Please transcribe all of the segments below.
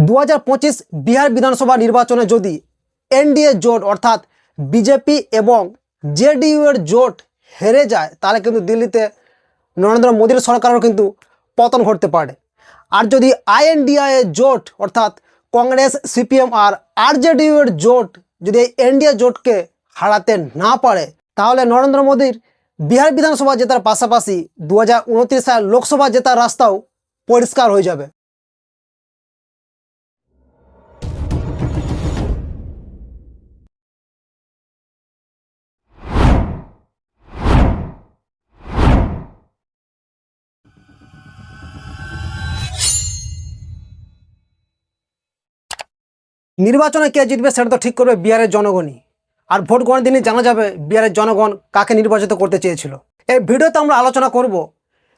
2025 বিহার বিধানসভা নির্বাচনে যদি এনডিএ জোট অর্থাৎ বিজেপি এবং জেডিইউ এর জোট হেরে যায় তাহলে কিন্তু দিল্লিতে নরেন্দ্র মোদীর সরকারের কিন্তু পতন ঘটতে পারে। আর যদি আইএনডিআই এর জোট অর্থাৎ কংগ্রেস, সিপিএম আর আরজেডিইউ এর জোট যদি এনডিএ জোটকে হারাতে না পারে তাহলে নরেন্দ্র মোদীর বিহার বিধানসভা জেতার পাশাপাশি 2029 সাল লোকসভা জেতার রাস্তাও পরিষ্কার হয়ে যাবে। নির্বাচনে কে জিতবে সেটা তো ঠিক করবে বিহারের জনগণই। আর ভোট গ্রহণের দিনই জানা যাবে বিহারের জনগণ কাকে নির্বাচিত করতে চেয়েছিল। এই ভিডিওতে আমরা আলোচনা করব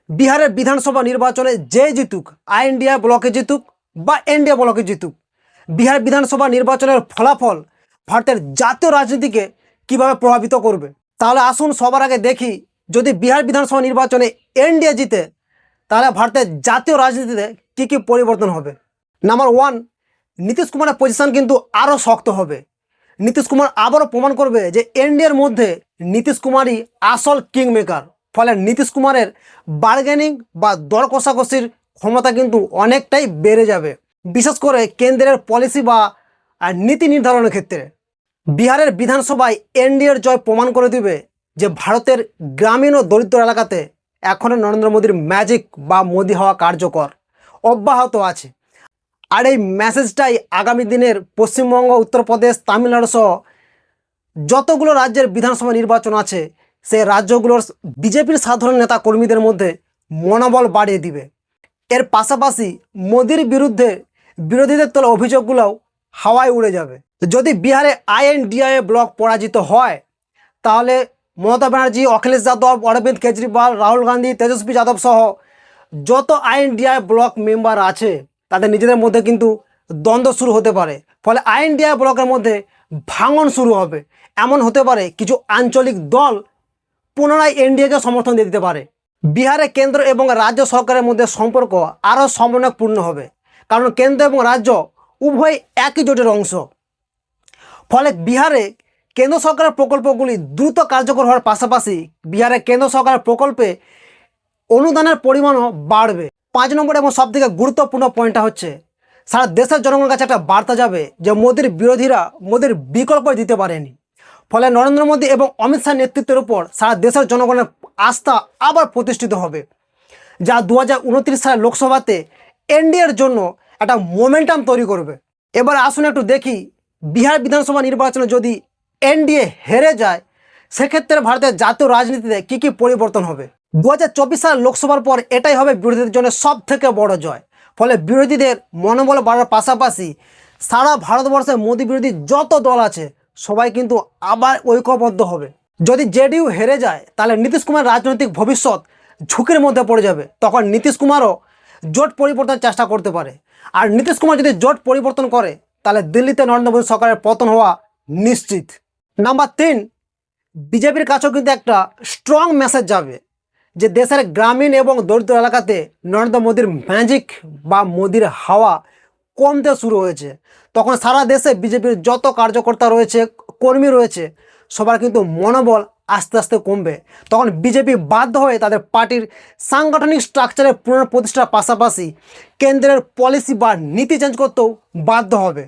বিহারের বিধানসভা নির্বাচনে যে জিতুক, আইএনডিএ ব্লকে জিতুক বা এনডিএ ব্লকে জিতুক, বিহার বিধানসভা নির্বাচনের ফলাফল ভারতের জাতীয় রাজনীতিকে কিভাবে প্রভাবিত করবে। তাহলে আসুন সবার আগে দেখি যদি বিহার বিধানসভা নির্বাচনে এনডিএ জিতে তাহলে ভারতের জাতীয় রাজনীতিতে কী কী পরিবর্তন হবে। নাম্বার 1, নীতিশ কুমারের পজিশন কিন্তু আরও শক্ত হবে। নীতিশ কুমার আবারও প্রমাণ করবে যে এনডিএর মধ্যে নীতিশ কুমারই আসল কিং মেকার। ফলে নীতিশ কুমারের বার্গেনিং বা দর কষাকষির ক্ষমতা কিন্তু অনেকটাই বেড়ে যাবে, বিশেষ করে কেন্দ্রের পলিসি বা নীতি নির্ধারণের ক্ষেত্রে। বিহারের বিধানসভায় এনডিএর জয় প্রমাণ করে দিবে যে ভারতের গ্রামীণ ও দরিদ্র এলাকাতে এখনও নরেন্দ্র মোদীর ম্যাজিক বা মোদি হওয়া কার্যকর অব্যাহত আছে। আর এই মেসেজটাই আগামী দিনের পশ্চিমবঙ্গ, উত্তরপ্রদেশ, তামিলনাড়ু সহ যতগুলো রাজ্যের বিধানসভা নির্বাচন আছে সেই রাজ্যগুলোর বিজেপির সাধারণ নেতা কর্মীদের মধ্যে মনোবল বাড়িয়ে দিবে। এর পাশাপাশি মোদির বিরুদ্ধে বিরোধীদের তোলা অভিযোগগুলোও হাওয়ায় উড়ে যাবে। যদি বিহারে আইএনডিআই ব্লক পরাজিত হয় তাহলে মমতা ব্যানার্জি, অখিলেশ যাদব, অরবিন্দ কেজরিওয়াল, রাহুল গান্ধী, তেজস্বী যাদব সহ যত আইএনডিআই ব্লক মেম্বার আছে তাদের নিজেদের মধ্যে কিন্তু দ্বন্দ্ব শুরু হতে পারে। ফলে আইএনডিআই ব্লকের মধ্যে ভাঙন শুরু হবে। এমন হতে পারে কিছু আঞ্চলিক দল পুনরায় এনডিএকে সমর্থন দিয়ে দিতে পারে। বিহারে কেন্দ্র এবং রাজ্য সরকারের মধ্যে সম্পর্ক আরও সমন্বয়পূর্ণ হবে, কারণ কেন্দ্র এবং রাজ্য উভয় একই জোটের অংশ। ফলে বিহারে কেন্দ্র সরকারের প্রকল্পগুলি দ্রুত কার্যকর হওয়ার পাশাপাশি বিহারে কেন্দ্র সরকারের প্রকল্পে অনুদানের পরিমাণও বাড়বে। 5 নম্বর এবং সবথেকে গুরুত্বপূর্ণ পয়েন্টটা হচ্ছে সারা দেশের জনগণের কাছে একটা বার্তা যাবে যে মোদির বিরোধীরা মোদির বিকল্প দিতে পারেনি। ফলে নরেন্দ্র মোদী এবং অমিত শাহ নেতৃত্বের উপর সারা দেশের জনগণের আস্থা আবার প্রতিষ্ঠিত হবে, যা 2029 সালের লোকসভাতে এনডিএর জন্য একটা মোমেন্টাম তৈরি করবে। এবার আসুন একটু দেখি বিহার বিধানসভা নির্বাচনে যদি এনডিএ হেরে যায় সেক্ষেত্রে ভারতের জাতীয় রাজনীতিতে কী কী পরিবর্তন হবে। 2024 সালের লোকসভার পর এটাই হবে বিরোধীদের জন্য সব থেকে বড় জয়। ফলে বিরোধীদের মনোবল বাড়ার পাশাপাশি সারা ভারতবর্ষে মোদী বিরোধী যত দল আছে সবাই কিন্তু আবার ঐক্যবদ্ধ হবে। যদি জেডিইউ হেরে যায় তাহলে নীতিশ কুমার রাজনৈতিক ভবিষ্যৎ ঝুঁকির মধ্যে পড়ে যাবে। তখন নীতিশ কুমারও জোট পরিবর্তনের চেষ্টা করতে পারে। আর নীতিশ কুমার যদি জোট পরিবর্তন করে তাহলে দিল্লিতে নরেন্দ্র মোদী সরকারের পতন হওয়া নিশ্চিত। নাম্বার 3, বিজেপির কাছেও কিন্তু একটা স্ট্রং মেসেজ যাবে যে দেশের গ্রামীণ এবং দরিদ্র এলাকাতে নরেন্দ্র মোদীর ম্যাজিক বা মোদির হাওয়া কমতে শুরু হয়েছে। তখন সারা দেশে বিজেপির যত কার্যকর্তা রয়েছে, কর্মী রয়েছে, সবার কিন্তু মনোবল আস্তে আস্তে কমবে। তখন বিজেপি বাধ্য হয়ে তাদের পার্টির সাংগঠনিক স্ট্রাকচারের পুনঃপ্রতিষ্ঠার পাশাপাশি কেন্দ্রের পলিসি বা নীতি চেঞ্জ করতেও বাধ্য হবে।